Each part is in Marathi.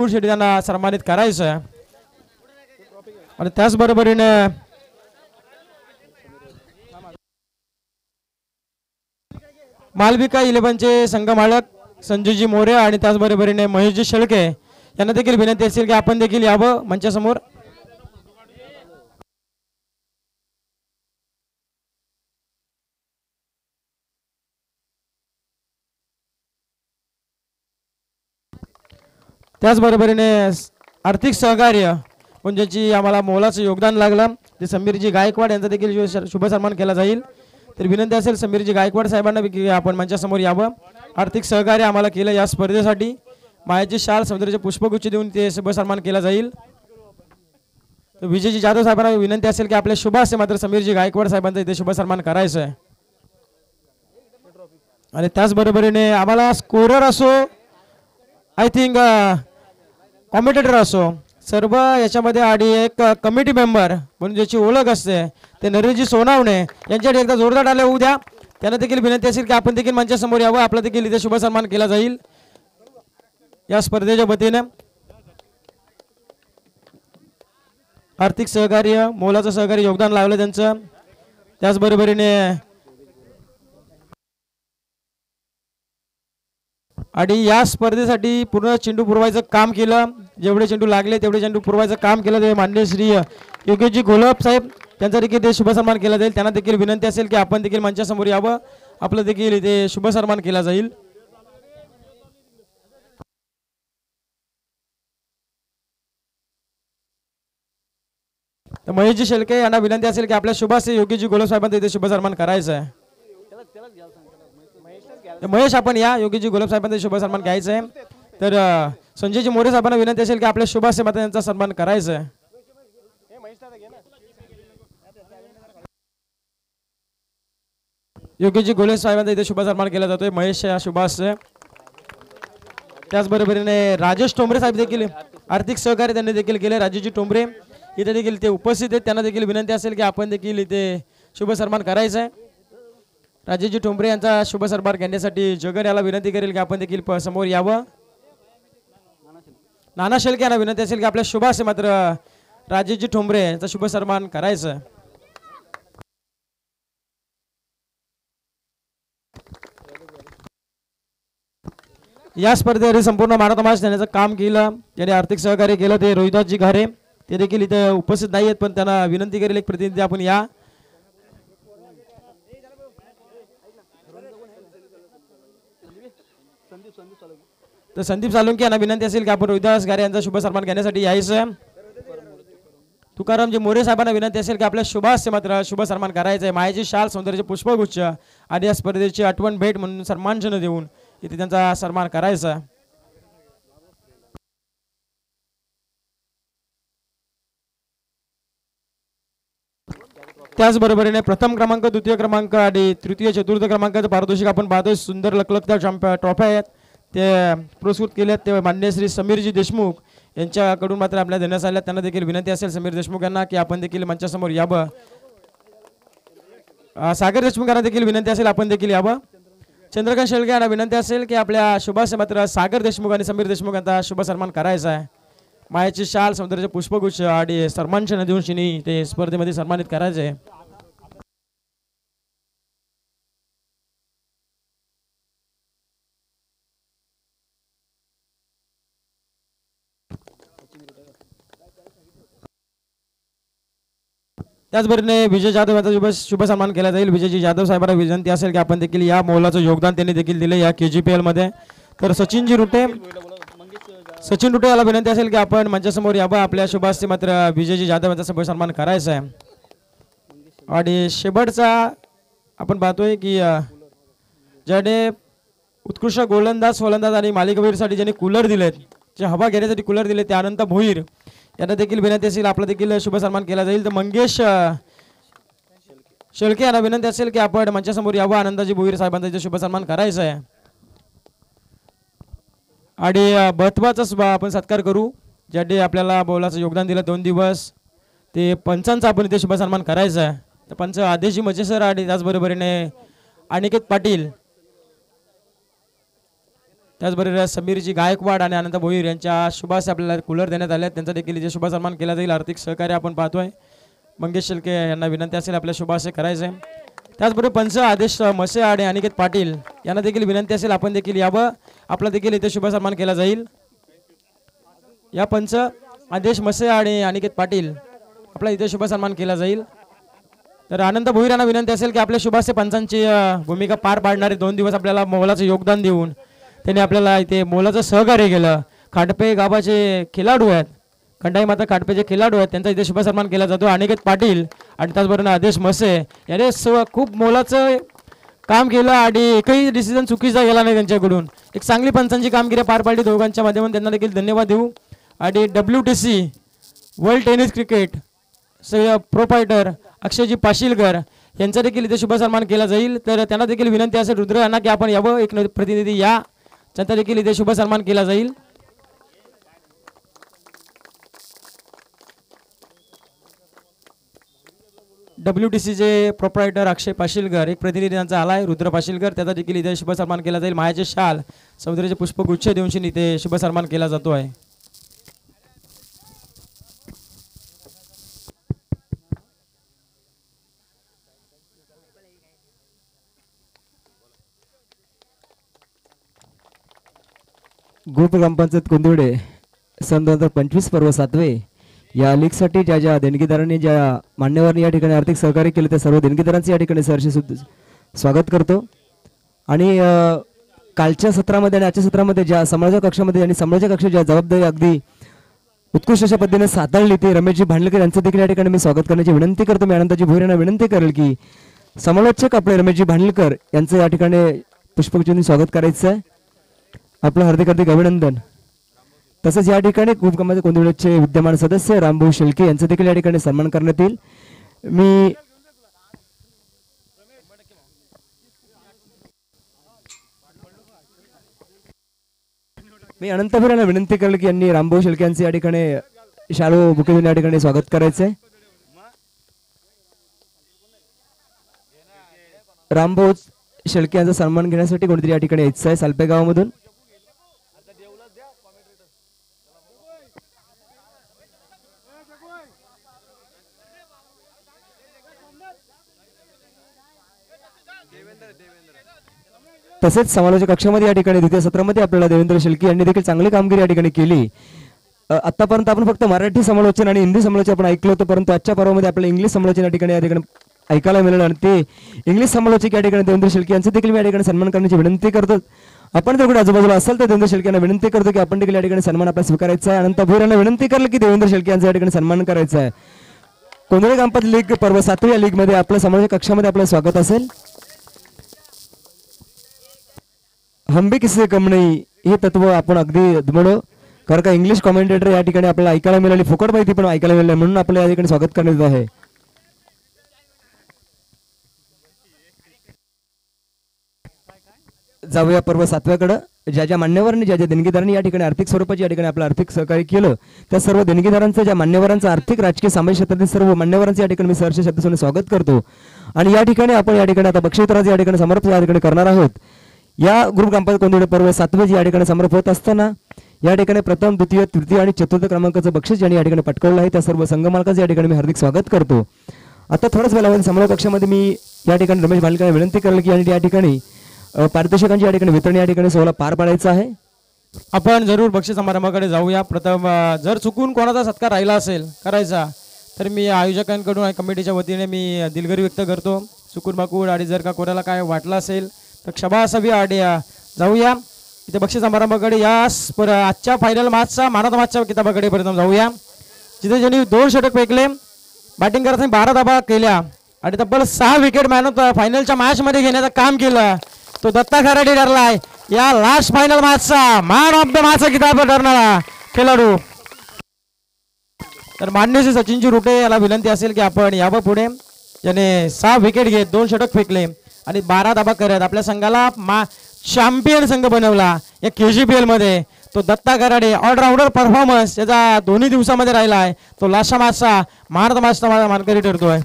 शेट्टी त्यांना सन्मानित करायचं आहे. आणि त्याचबरोबरीने मालविका 11चे संघ मालक संजयजी मोरे आणि त्याचबरोबरीने महेशजी शेळके यांना देखील विनंती असेल की आपण देखील यावं मंचासमोर. त्याचबरोबरीने आर्थिक सहकार्य पण ज्याची आम्हाला मोलाचं योगदान लागलं ते समीरजी गायकवाड यांचा देखील शुभ सन्मान केला जाईल. तर विनंती असेल समीरजी गायकवाड साहेबांना की आपण मंचासमोर यावं. आर्थिक सहकार्य आम्हाला केलं या स्पर्धेसाठी. मायाची शाल समुद्राचे पुष्पगुच्छ देऊन ते शुभ सन्मान केला जाईल. तर विजयजी जाधव साहेबांना विनंती असेल की आपल्या शुभ असे मात्र समीरजी गायकवाड साहेबांचा इथे शुभ सन्मान करायचं आहे. आणि त्याचबरोबरीने आम्हाला स्कोरर असो आय थिंक कॉमेंटेटर असो सर्व याच्यामध्ये आणि एक कमिटी मेंबर म्हणून ज्याची ओळख असते ते नरेशजी सोनावणे यांच्यासाठी एकदा जोरदार टाळ्या होऊ द्या. त्यांना देखील विनंती असेल की आपण देखील मंचासमोर यावं. आपला देखील इथे शुभ सन्मान केला जाईल या स्पर्धेच्या वतीने. आर्थिक सहकार्य मोलाचं सहकार्य योगदान लावलं त्यांचं. त्याचबरोबरीने आणि या स्पर्धेसाठी पूर्ण चेंडू पुरवायचं काम केलं. जेवढे चेंडू लागले तेवढे चेंडू पुरवायचं काम केलं ते माननीय श्री योगेशजी घोलप साहेब त्यांचा देखील ते शुभ सन्मान केला जाईल. त्यांना देखील विनंती असेल की आपण देखील मंचासमोर यावं. आपलं देखील इथे शुभ सन्मान केला जाईल. तर महेशजी शेळके यांना विनंती असेल की आपल्या शुभासे योगेशजी घोलप साहेबांचा इथे शुभ सन्मान करायचं आहे. महेश आपण या योगीजी गुलाब साहेबांचा शुभ सन्मान घ्यायचा आहे. तर संजयजी मोरे साहेबांना विनंती असेल की आपल्या शुभ असे माता यांचा सन्मान करायचा आहे. योगीजी गोले साहेबांचा इथे शुभ सन्मान केला जातोय महेश शुभास. त्याचबरोबरीने राजेश टोंबरे साहेब देखील आर्थिक सहकार्य त्यांनी देखील केले. राजेशजी टोंबरे इथे देखील ते उपस्थित आहेत. त्यांना देखील विनंती असेल की आपण देखील इथे शुभ सन्मान करायचा आहे. राजेशजी टोंबरे यांचा शुभ सन्मान घेण्यासाठी जगन याला विनंती करेल की आपण देखील समोर यावं. नाना शेळके यांना विनंती असेल की आपल्या शुभ असे मात्र राजेशजी टोंबरे यांचा शुभ सन्मान करायचं. या स्पर्धेसाठी संपूर्ण मराठा समाज त्यांचं काम केलं. ज्यांनी आर्थिक सहकार्य केलं ते रोहिदासजी घारे ते देखील इथे उपस्थित नाही आहेत पण त्यांना विनंती करेल एक प्रतिनिधी आपण या. तर संदीप सालुंके यांना विनंती असेल की आपण रोहिदास घारे यांचा शुभ सन्मान घेण्यासाठी यायचं. तुकारामजी मोरे साहेबांना विनंती असेल की आपल्या शुभास मात्र शुभ सन्मान करायचं आहे. मायाची शाल सौंदर्याचे पुष्पगुच्छ आणि या स्पर्धेची आठवण भेट म्हणून सन्मानचिन्ह देऊन इथे त्यांचा सन्मान करायचा. त्याचबरोबरीने प्रथम क्रमांक द्वितीय क्रमांक आणि तृतीय चतुर्थ क्रमांकाचं पारितोषिक आपण पाहतोय. सुंदर लखलखत्या ट्रॉफ्या आहेत ते पुरस्कृत केलेत ते माननीय श्री समीरजी देशमुख यांच्याकडून मात्र आपल्याला देण्यात आल्या. त्यांना देखील विनंती असेल समीर देशमुख यांना की आपण देखील मंचासमोर यावं. सागर देशमुख यांना देखील विनंती असेल आपण देखील यावं. चंद्रकांत शेळके यांना विनंती असेल की आपल्या शुभासे मात्र सागर देशमुख आणि समीर देशमुख यांचा शुभ सन्मान करायचा आहे. मायाची शाल सौंदर्याचे पुष्पगुच्छ आणि सन्मानचिन्ह देऊन शिनी ते स्पर्धेमध्ये सन्मानित करायचे. त्याचबरोबर विजय जाधव यांचा शुभ सन्मान केला जाईल. विजयजी जाधव साहेबांना विनंती असेल की आपण देखील या मोलाचं योगदान त्यांनी देखील दिले या KGPL मध्ये. तर सचिन रुटे याला विनंती असेल की आपण मंचासमोर यावं. आपल्या शुभास्ती मात्र विजयजी जाधव यांचा शुभ सन्मान करायचा आहे. आणि शेवटचा आपण पाहतोय की ज्याने उत्कृष्ट गोलंदाज फलंदाज आणि मालिकावीरसाठी ज्यांनी कूलर दिलेत जे हवा घेण्यासाठी कूलर दिले ते अनंत भोईर यांना देखील विनंती असेल आपला देखील शुभ सन्मान केला जाईल. तर मंगेश शेळके यांना विनंती असेल की आपण मंचासमोर यावं. आनंदाजी भोईर साहेबांचा शुभ सन्मान करायचा आहे. आणि महत्त्वाचा आपण सत्कार करू ज्यांनी आपल्याला बोलाचं योगदान दिलं 2 दिवस ते पंचांचा आपण इथे शुभ सन्मान करायचा आहे. तर पंच आदेशजी मचेसर आणि त्याचबरोबरीने अनिकेत पाटील त्याचबरोबर समीरजी गायकवाड आणि अनंत भोईर यांच्या शुभास आपल्याला कूलर देण्यात आले, त्यांचा देखील इथे शुभ सन्मान केला जाईल. आर्थिक सहकार्य आपण पाहतोय. मंगेश शेळके यांना विनंती असेल आपल्या शुभाशय करायचे. त्याचबरोबर पंच आदेश मसे आणि अनिकेत पाटील यांना देखील विनंती असेल आपण देखील यावं, आपला देखील इथे शुभ सन्मान केला जाईल. या पंच आदेश मसे आणि अनिकेत पाटील आपला इथे शुभ सन्मान केला जाईल. तर अनंत भोईर यांना विनंती असेल की आपल्या शुभाशय पंचांची भूमिका पार पाडणारे 2 दिवस आपल्याला मोलाचं योगदान देऊन त्यांनी आपल्याला इथे मोलाचं सहकार्य केलं. खाटपे गावाचे खेळाडू आहेत, खंडाई माता खाटपेचे खेळाडू आहेत, त्यांचा इथे शुभ सन्मान केला जातो. अनिकेत पाटील आणि त्याचबरोबर आदेश मसे याने खूप मोलाचं काम केलं आणि एकही डिसिजन चुकीचा गेला नाही त्यांच्याकडून. एक चांगली पंचांची कामगिरी पार पाडली दोघांच्या माध्यमातून, त्यांना देखील धन्यवाद देऊ. आणि WTC वर्ल्ड टेनिस क्रिकेट प्रोपायटर अक्षयजी पाशीलकर यांचा देखील इथे शुभ सन्मान केला जाईल. तर त्यांना देखील विनंती असेल रुद्र यांना की आपण यावं, एक प्रतिनिधी या, त्यांचा देखील इथे शुभ सन्मान केला जाईल. WTCचे प्रोप्रायटर अक्षय पाशीलकर, एक प्रतिनिधी त्यांचा आलाय रुद्र पाशीलकर, त्याचा देखील इथे शुभ सन्मान केला जाईल. मायाचे शाल समुद्राचे पुष्पगुच्छ देऊन इथे शुभ सन्मान केला जातो आहे. ग्रुप ग्रामपंचायत कुंदुडे सन 2025 पर्व 7वे या लीगसाठी ज्या ज्या देणगीदारांनी ज्या मान्यवरांनी या ठिकाणी आर्थिक सहकार्य केले त्या सर्व देणगीदारांचे या ठिकाणी सहर्ष स्वागत करतो. आणि कालच्या सत्रामध्ये आणि आजच्या सत्रामध्ये ज्या समाजाच्या कक्षामध्ये आणि समाजाच्या कक्षात ज्या जबाबदारी अगदी उत्कृष्ट अशा पद्धतीने साधळली ते रमेशजी भांडलेकर यांचं देखील या ठिकाणी मी स्वागत करण्याची विनंती करतो. मी अनंतजी भोईर यांना विनंती करेल की समालोचक आपले रमेशजी भांडलेकर यांचं या ठिकाणी पुष्पगुच्छ स्वागत करायचं आहे. आपलं हार्दिक हार्दिक अभिनंदन. तसंच या ठिकाणी ग्रुप ग्रामपंचायत कुंदुडेचे विद्यमान सदस्य रामभाऊ शेळके यांचा देखील या ठिकाणी सन्मान करण्यात येईल. मी अनंत भोईर यांना विनंती करेल की यांनी रामभाऊ शेळके यांचे या ठिकाणी शालो बुके देऊन या ठिकाणी स्वागत करायचंय. रामभाऊ शेळके यांचा सन्मान घेण्यासाठी कोणतरी या ठिकाणी यायचं आहे सालपे गावामधून. तसेच समालोचक कक्षामध्ये या ठिकाणी द्वितीय सत्रामध्ये आपल्याला देवेंद्र शेळके यांनी देखील चांगली कामगिरी या ठिकाणी केली. आतापर्यंत आपण फक्त मराठी समालोचन आणि हिंदी समालोचन आपण ऐकलं होतं, परंतु आजच्या पर्वामध्ये आपल्याला इंग्लिश समालोचन या ठिकाणी ऐकायला मिळालं आणि ते इंग्लिश समालोचक या ठिकाणी देवेंद्र शेळके यांचे देखील मी या ठिकाणी सन्मान करण्याची विनंती करतो. आपण जर कुठे आजूबाजूला असेल तर देवेंद्र शेळके यांना विनंती करतो की आपण देखील या ठिकाणी सन्मान आपल्याला स्वीकारायचा आहे. अनंत भोईर यांना विनंती करलं की देवेंद्र शेळके यांचा या ठिकाणी सन्मान करायचा आहे. कुंदुडे ग्रामपंचायत लीग पर्व 7वी या लीग मध्ये आपल्या समालोचक कक्षामध्ये आपलं स्वागत असेल. हंबी किस्से कम नाही हे तत्व आपण अगदी दुमडो, कारण का इंग्लिश कॉमेंटेटर या ठिकाणी आपल्याला ऐकायला मिळाली, फुकट माहिती पण ऐकायला मिळाली, म्हणून आपल्याला या ठिकाणी स्वागत करण्यात आहे. जाऊया पर्व 7व्याकडे. ज्या ज्या मान्यवरांनी ज्या ज्या देणगीदारांनी या ठिकाणी आर्थिक स्वरूपाची या ठिकाणी आपलं आर्थिक सहकार्य केलं त्या सर्व देणगीदारांचं, ज्या मान्यवरांचं आर्थिक राजकीय सामाजिक क्षेत्रातील सर्व मान्यवरांचं या ठिकाणी मी सहर्ष शब्दाने स्वागत करतो. आणि या ठिकाणी आपण या ठिकाणी आता बक्षीसराज या ठिकाणी समर्पण या ठिकाणी करणार आहोत. या ग्रुप ग्रामपंचायत कुंदुडे पर्व 7वे या ठिकाणी समर्प होत असताना या ठिकाणी प्रथम, द्वितीय, तृतीय आणि चतुर्थ क्रमांकाचं बक्षीस ज्यांनी या ठिकाणी पटकावलं आहे त्या सर्व संघ मालकांचं या ठिकाणी मी हार्दिक स्वागत करतो. आता थोड्याच वेळामध्ये समारोप कक्षामध्ये मी या ठिकाणी रमेश भांडलेकर विनंती करेल की या ठिकाणी पारितोषिकांची या ठिकाणी वितरण या ठिकाणी सोहळा पार पाडायचा आहे. आपण जरूर बक्षीस समारंभाकडे जाऊया. प्रथम जर चुकून कोणाचा सत्कार राहिला असेल करायचा तर मी आयोजकांकडून आणि कमिटीच्या वतीने मी दिलगिरी व्यक्त करतो. चुकून माकूड आणि जर का कोणाला काय वाटलं असेल तर क्षमासवी आड्या जाऊया. इथे बक्षीस समारंभाकडे या आजच्या फायनल मॅचचा मानद मॅचच्या किताबाकडे प्रथम जाऊया. जिथे ज्यांनी 2 षटक फेकले, बॅटिंग करताना 12 धावा केल्या आणि तब्बल 6 विकेट मॅन ऑफ फायनलच्या मॅच मध्ये घेण्याचं काम केलं, तो दत्ता खराडे ठरलाय या लास्ट फायनल मॅचचा मॅन ऑफ द मॅचचा किताब ठरणारा खेळाडू. तर मान्य श्री सचिनजी रुटे याला विनंती असेल की आपण यावं पुढे. ज्याने 6 विकेट घेत 2 षटक फेकले आणि 12 धावा करत आपल्या संघाला चॅम्पियन संघ बनवला या KGPL मध्ये, तो दत्ता कराडे. ऑलराऊंडर परफॉर्मन्स याचा दोन्ही दिवसामध्ये राहिला आहे, तो लास्टच्या मॅचचा महाराष्ट्र मॅचचा मानकरी ठरतोय.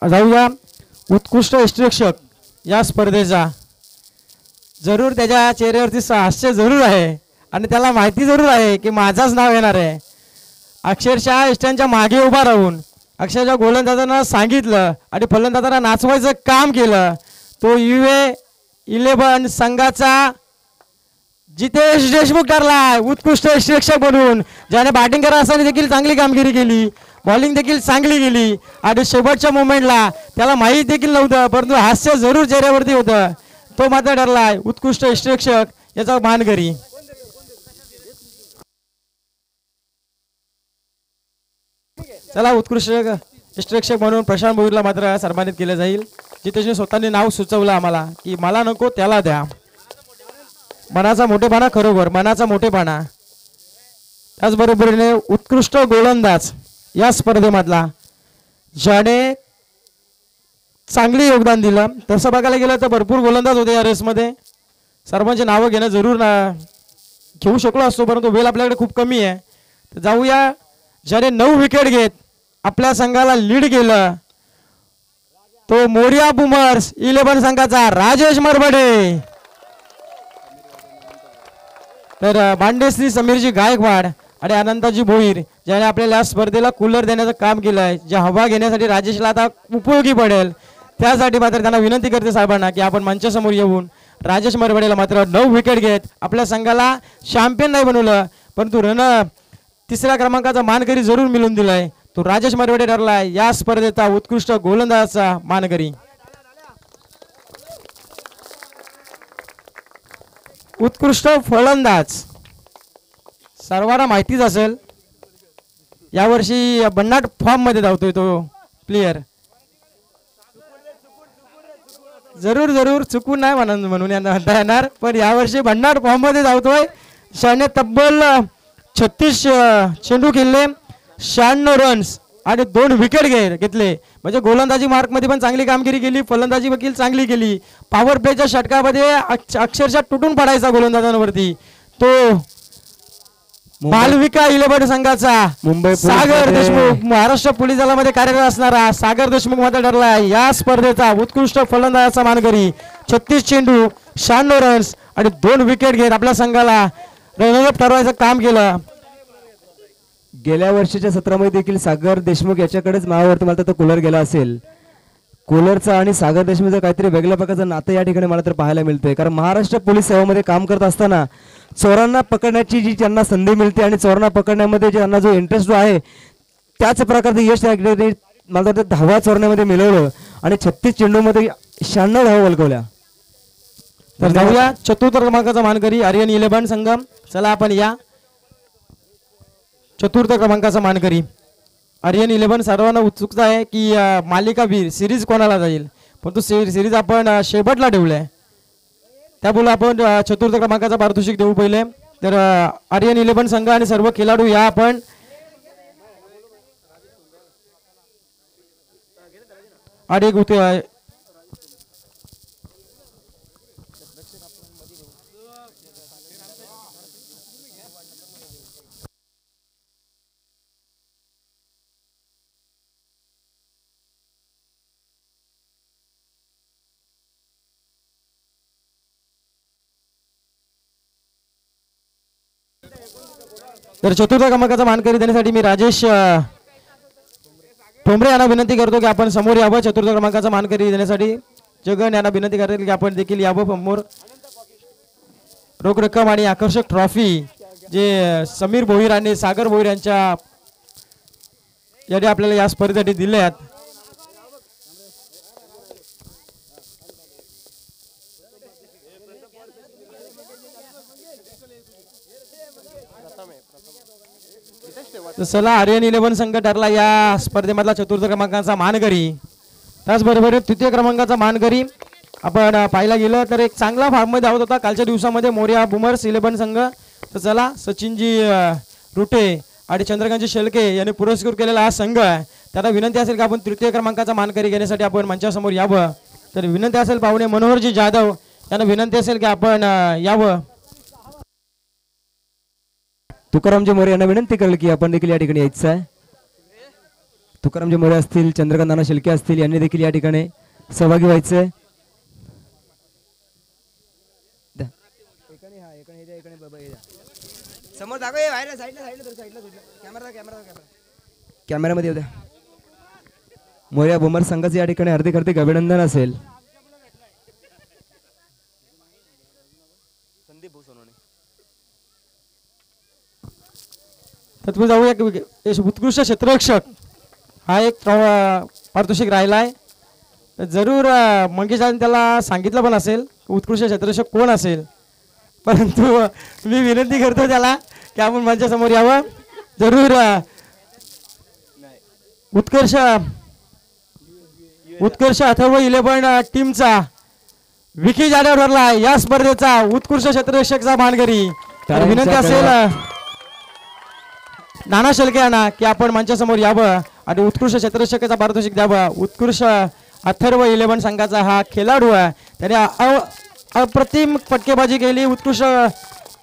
जाऊया उत्कृष्ट यष्टिरक्षक या स्पर्धेचा. जरूर त्याच्या चेहऱ्यावरती हास्य जरूर आहे आणि त्याला माहिती जरूर आहे की माझाच नाव येणार आहे. अक्षरशः यष्ट्यांच्या मागे उभा राहून अक्षरशः गोलंदाजांना सांगितलं आणि फलंदाजांना नाचवायचं काम केलं. तो UA11 संघाचा जितेश देशमुख ठरला उत्कृष्ट यष्टिरक्षक बनून, ज्याने बॅटिंग करत असताना देखील चांगली कामगिरी केली, बॉलिंग देखील चांगली केली आणि शेवटच्या मोमेंटला त्याला माहीत देखील नव्हतं परंतु हास्य जरूर चेहऱ्यावरती होतं. तो मात्र ठरलाय उत्कृष्ट यष्टिरक्षक याचा मानकरी. चला उत्कृष्ट यष्टिरक्षक म्हणून प्रशांत भोईरला मात्र सन्मानित केलं जाईल. जितेशने स्वतःने नाव सुचवलं आम्हाला की मला नको त्याला द्या. मनाचा मोठेपणा, खरोखर मनाचा मोठेपणा. त्याचबरोबरीने उत्कृष्ट गोलंदाज या स्पर्धेमधला ज्याने चांगले योगदान दिलं. तसं बघायला गेलं तर भरपूर गोलंदाज होते या रेसमध्ये. सर्वांची नावं घेणं जरूर घेऊ शकलो असतो परंतु वेळ आपल्याकडे खूप कमी आहे. तर जाऊया ज्याने 9 विकेट घेत आपल्या संघाला लीड केलं तो मोरिया बुमर्स 11 संघाचा राजेश मरबडे. तर भांडेश्री समीरजी गायकवाड आणि अनंताजी भोईर ज्याने आपल्याला या स्पर्धेला कूलर देण्याचं काम केलं आहे, जे हवा घेण्यासाठी राजेशला आता उपयोगी पडेल. त्यासाठी मात्र त्यांना विनंती करते साहेबांना की आपण मंचासमोर येऊन राजेश मरबडेला मात्र 9 विकेट घेत आपल्या संघाला चॅम्पियन नाही बनवलं परंतु तिसऱ्या क्रमांकाचा मानकरी जरूर मिळवून दिलाय. तो राजेश मरबडे ठरलाय या स्पर्धेचा उत्कृष्ट गोलंदाजाचा मानकरी. उत्कृष्ट फलंदाज सर्वांना माहितीच असेल, यावर्षी भन्नाट फॉर्म मध्ये धावतोय तो प्लेयर. जरूर जरूर चुकून नाही म्हणून यांना म्हणता येणार पण यावर्षी भन्नाट फॉर्म मध्ये धावतोय. शाने तब्बल 36 चेंडू खेळले, 96 रन्स आणि 2 विकेट घेतले. म्हणजे गोलंदाजी मार्क मध्ये पण चांगली कामगिरी केली, फलंदाजी देखील चांगली केली. पॉवर प्लेच्या षटकामध्ये अक्षरशः तुटून पडायचा गोलंदाजांवरती. तो मालविका 11 संघाचा मुंबई सागर देशमुख महाराष्ट्र पोलीस दलामध्ये कार्यरत असणारा सागर देशमुख मध्ये ठरला या स्पर्धेचा उत्कृष्ट फलंदाजाचा मानकरी. 36 चेंडू, 96 रन्स आणि 2 विकेट घेत आपल्या संघाला रनरअप ठरवायचं काम केलं. गेल्या वर्षीच्या सत्रामध्ये देखील सागर देशमुख याच्याकडेच मावावरती मला तो कूलर गेला असेल. कूलरचा आणि सागर देशमुखचं काहीतरी वेगळ्या प्रकारचं नातं या ठिकाणी मला तर पाहायला मिळतंय. कारण महाराष्ट्र पोलीस सेवेमध्ये काम करत असताना चोरांना पकडण्याची जी त्यांना संधी मिळते आणि चोरांना पकडण्यामध्ये त्यांना जो इंटरेस्ट जो आहे त्याच प्रकारचं यश मला तर धावा चोरण्यामध्ये मिळवलं आणि 36 चेंडूमध्ये 96 धावा वलकवल्या. तर जाऊया चतुर्थ क्रमांकाचा मानकरी आर्यन 11 संघ. चला आपण या चतुर्थ क्रमांकाचा मानकरी आर्यन 11. सर्वांना उत्सुकता आहे की मालिकावीर सिरीज कोणाला जाईल पण तो सिरीज आपण शेवटला ठेवलाय. त्यामुळे आपण चतुर्थ क्रमांकाचा पारितोषिक देऊ पहिले. तर आर्यन 11 संघ आणि सर्व खेळाडू या आपण तर चतुर्थ क्रमांकाचा मानकरी देण्यासाठी मी राजेश ठोंबरे यांना विनंती करतो की आपण समोर यावं. चतुर्थ क्रमांकाचा मानकरी देण्यासाठी जगन यांना विनंती करतो की आपण देखील यावं समोर. रोख रक्कम आणि आकर्षक ट्रॉफी जे समीर भोईर आणि सागर भोईर यांच्या याने आपल्याला या स्पर्धेसाठी दिले आहेत. चला आर्यन 11 संघ ठरला या स्पर्धेमधला चतुर्थ क्रमांकाचा मानकरी. त्याचबरोबर तृतीय क्रमांकाचा मानकरी आपण पाहायला गेलं तर एक चांगला फॉर्म मध्ये धावत होता कालच्या दिवसामध्ये मोरिया बुमर्स 11 संघ. तर चला सचिनजी रुटे आणि चंद्रकांतजी शेळके यांनी पुरस्कृत केलेला हा संघ आहे. त्यांना विनंती असेल की आपण तृतीय क्रमांकाचा मानकरी घेण्यासाठी आपण मंचासमोर यावं. तर विनंती असेल पाहुणे मनोहरजी जाधव यांना विनंती असेल की आपण यावं. तुकारामजी मोरे यांना विनंती करेल की आपण देखील या ठिकाणी यायचं आहे. तुकारामजी मोरे असतील, चंद्रकांत नाना शेळके असतील, यांनी देखील या ठिकाणी सहभागी व्हायचे. समोर कॅमेरामध्ये येऊ द्या. मोर्या बोमर संघाचे या ठिकाणी हार्दिक हार्दिक अभिनंदन असेल. तत्पूर्वी जाऊया की उत्कृष्ट क्षेत्ररक्षक हा एक पारितोषिक राहिला आहे. जरूर मंगेश दादांनी त्याला सांगितलं पण असेल उत्कृष्ट क्षेत्ररक्षक कोण असेल, परंतु मी विनंती करतो त्याला की आपण मंचासमोर यावं. जरूर उत्कर्ष अथर्व 11 टीमचा विकी जाधव ठरला या स्पर्धेचा उत्कृष्ट क्षेत्ररक्षकचा मानकरी. तर विनंती असेल नाना शेळके यांना की आपण मंचासमोर यावं आणि उत्कृष्ट क्षेत्ररक्षकाचा पारितोषिक द्यावं. उत्कृष्ट अथर्व 11 संघाचा हा खेळाडू आहे. त्याने अप्रतिम फटकेबाजी केली, उत्कृष्ट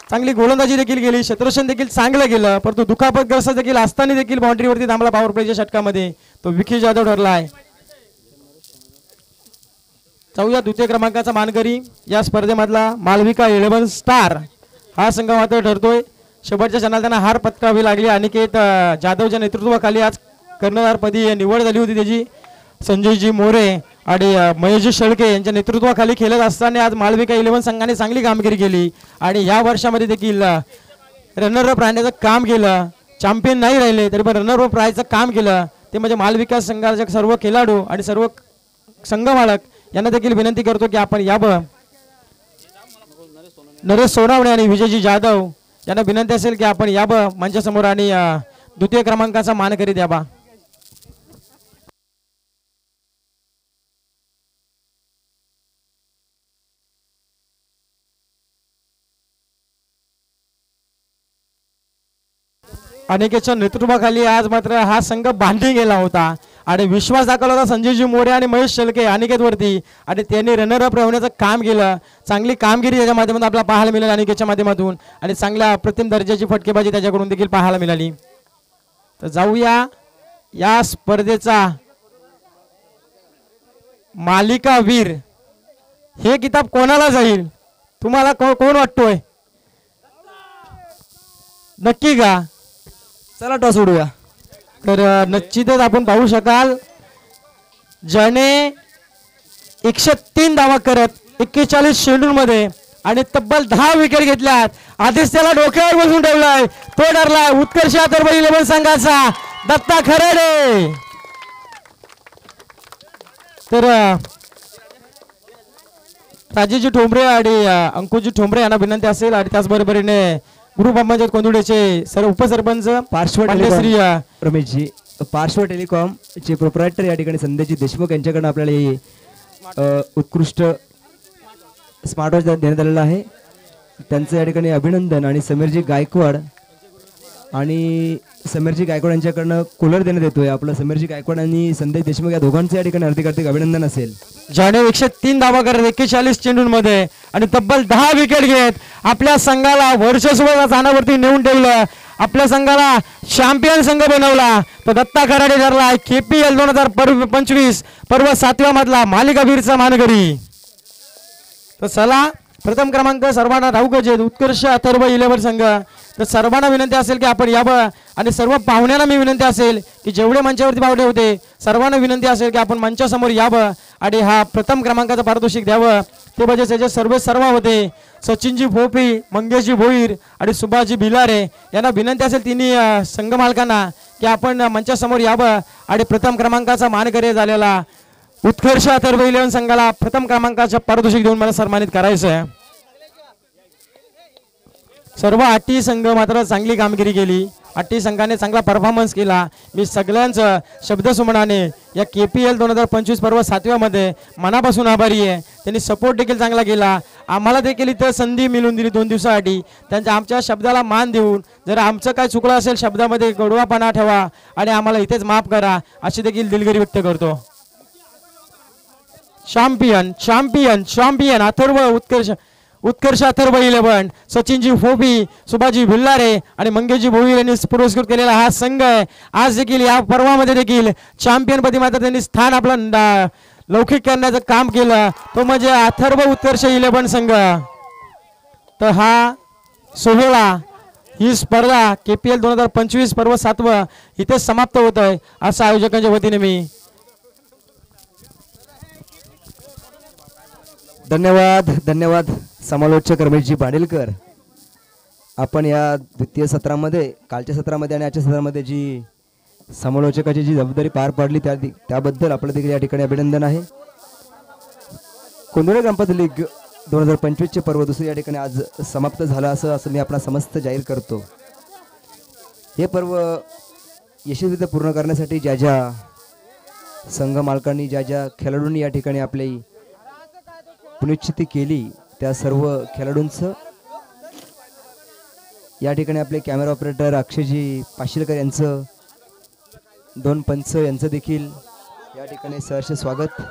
चांगली गोलंदाजी देखील केली, क्षेत्ररक्षण देखील चांगलं केलं, परंतु दुखापतग्रस्त देखील असताना देखील बाउंड्रीवरती थांबला पॉवर प्लेच्या षटकामध्ये. तो विकी जाधव ठरला आहे. जाऊया द्वितीय क्रमांकाचा मानकरी या स्पर्धेमधला मालविका 11 स्टार हा संघ मात्र ठरतोय. शेवटच्या क्षणाला त्यांना हार पत्करावी लागली. अनिकेत जाधवच्या नेतृत्वाखाली आज कर्णधारपदी निवड झाली होती त्याची. संजयजी मोरे आणि महेशजी शेळके यांच्या नेतृत्वाखाली खेळत असताना आज मालविका 11 संघाने चांगली कामगिरी केली आणि या वर्षामध्ये देखील रनरअप राहण्याचं काम केलं. चॅम्पियन नाही राहिले तरी पण रनरअप राहायचं काम केलं. ते म्हणजे मालविका संघाचे सर्व खेळाडू आणि सर्व संघ मालक यांना देखील विनंती करतो की आपण यावं. नरेश सोनावणे आणि विजयजी जाधव यांना विनंती असेल की आपण यावं मंचासमोर आणि द्वितीय क्रमांकाचा मानकरी द्यावा. अनिकेतच्या नेतृत्वाखाली आज मात्र हा संघ बांधली गेला होता आणि विश्वास दाखवला होता संजयजी मोरे आणि महेश शेळके अनिकेतवरती आणि त्यांनी रनरअप राहण्याचं काम केलं. चांगली कामगिरी त्याच्या माध्यमातून आपल्याला पाहायला मिळाली अनिकेतच्या माध्यमातून आणि चांगल्या अप्रतिम दर्जाची फटकेबाजी त्याच्याकडून देखील पाहायला मिळाली. तर जाऊया या स्पर्धेचा मालिका वीर हे किताब कोणाला जाईल तुम्हाला कोण वाटतोय नक्की का? चला टॉस उडूया. तर निश्चितच आपण पाहू शकाल ज्याने 103 धावा करत 41 चेंडूंमध्ये आणि तब्बल 10 विकेट घेतल्यात. आधीच त्याला डोक्यावर बसून ठेवलाय. तो ठरलाय उत्कर्ष अथर्व 11 संघाचा दत्ता खराडे. तर राजेशजी ठोंबरे आणि अंकुशजी ठोंबरे यांना विनंती असेल आणि त्याचबरोबरीने ग्रुप अंबाजत कोंदुडेचे सर्व उपसरपंच पार्श्व श्री रमेशजी पार्श्व टेलिकॉम चे प्रोप्रायटर या ठिकाणी संदेशजी देशमुख यांच्याकडून आपल्याला हे उत्कृष्ट स्मार्ट वॉच देण्यात आलेला आहे. त्यांचं या ठिकाणी अभिनंदन. आणि समीरजी गायकवाड यांच्याकडनं कूलर देण्यात येतोय. आपलं समीरजी गायकवाड आणि संदेश देशमुख या दोघांचं या ठिकाणी हार्दिक हार्दिक अभिनंदन असेल. ज्याने 103 धावा करत 41 चेंडूंमध्ये आणि तब्बल 10 विकेट घेत आपल्या संघाला वर्चस्व स्थानावरती नेऊन ठेवलं, आपल्या संघाला चॅम्पियन संघ बनवला. तो दत्ता खराडे ठरला KPL 2025 पर्व 7व्या मधला मालिकावीरचा मानकरी. तर चला प्रथम क्रमांक सर्वांना ठाऊकच आहे उत्कर्ष अथर्व 11 संघ. तर सर्वांना विनंती असेल की आपण यावं आणि सर्व पाहुण्यांना मी विनंती असेल की जेवढे मंचावरती पाहुणे होते सर्वांना विनंती असेल की आपण मंचासमोर यावं आणि हा प्रथम क्रमांकाचं पारितोषिक द्यावं. ते म्हणजे त्याचे सर्व होते सचिनजी भोपी, मंगेशजी भोईर आणि सुभाषजी भिलारे यांना विनंती असेल तिन्ही संघ मालकांना की आपण मंचासमोर यावं आणि प्रथम क्रमांकाचा मानकरी झालेला उत्कर्ष अथर्व 11 संघाला प्रथम क्रमांकाचं पारितोषिक देऊन मला सन्मानित करायचं आहे. सर्व 8 संघ मात्र चांगली कामगिरी केली. 8 संघाने चांगला परफॉर्मन्स केला. मी सगळ्यांचं शब्दसुमनाने या KPL 2025 पर्व 7व्या मध्ये मनापासून आभारी आहे. त्यांनी सपोर्ट देखील चांगला केला. आम्हाला देखील इथं संधी मिळून दिली 2 दिवसासाठी. त्यांच्या आमच्या शब्दाला मान देऊन जर आमचं काय चुकलं असेल शब्दामध्ये गोडवापणा ठेवा आणि आम्हाला इथेच माफ करा अशी देखील दिलगिरी व्यक्त करतो. चॅम्पियन चॅम्पियन चॅम्पियन अथर्व उत्कर्ष उत्कर्ष अथर्व 11 सचिनजी फोबी सुभाजी भिल्लारे आणि मंगेशजी भोईर यांनी पुरस्कृत केलेला हा संघ आहे. आज देखील या पर्वामध्ये देखील चॅम्पियन पदी मात्र त्यांनी स्थान आपलं लौकिक करण्याचं काम केलं, तो म्हणजे अथर्व उत्कर्ष 11 संघ. तर हा सोहळा ही स्पर्धा KPL 2025 पर्व 7 इथे समाप्त होत आहे असं आयोजकांच्या वतीने मी. धन्यवाद धन्यवाद समालोचक रमेशजी पाडेलकर. आपण या द्वितीय सत्रामध्ये कालच्या सत्रामध्ये आणि आजच्या सत्रामध्ये जी समालोचकाची जी जबाबदारी पार पाडली त्याबद्दल आपलं देखील या ठिकाणी अभिनंदन आहे. कोंदुळे ग्रामपंचायत लीग 2025 चे पर्व दुसरे या ठिकाणी आज समाप्त झालं असं मी आपला समस्त जाहीर करतो. हे पर्व यशस्वीरित्या पूर्ण करण्यासाठी ज्या ज्या संघ मालकांनी ज्या ज्या खेळाडूंनी या ठिकाणी आपली पुनिश्चिती केली त्या सर्व खेळाडूंचं या ठिकाणी आपले कॅमेरा ऑपरेटर अक्षयजी पाशीलकर यांचं 2 पंच यांचं देखील या ठिकाणी सहर्ष स्वागत.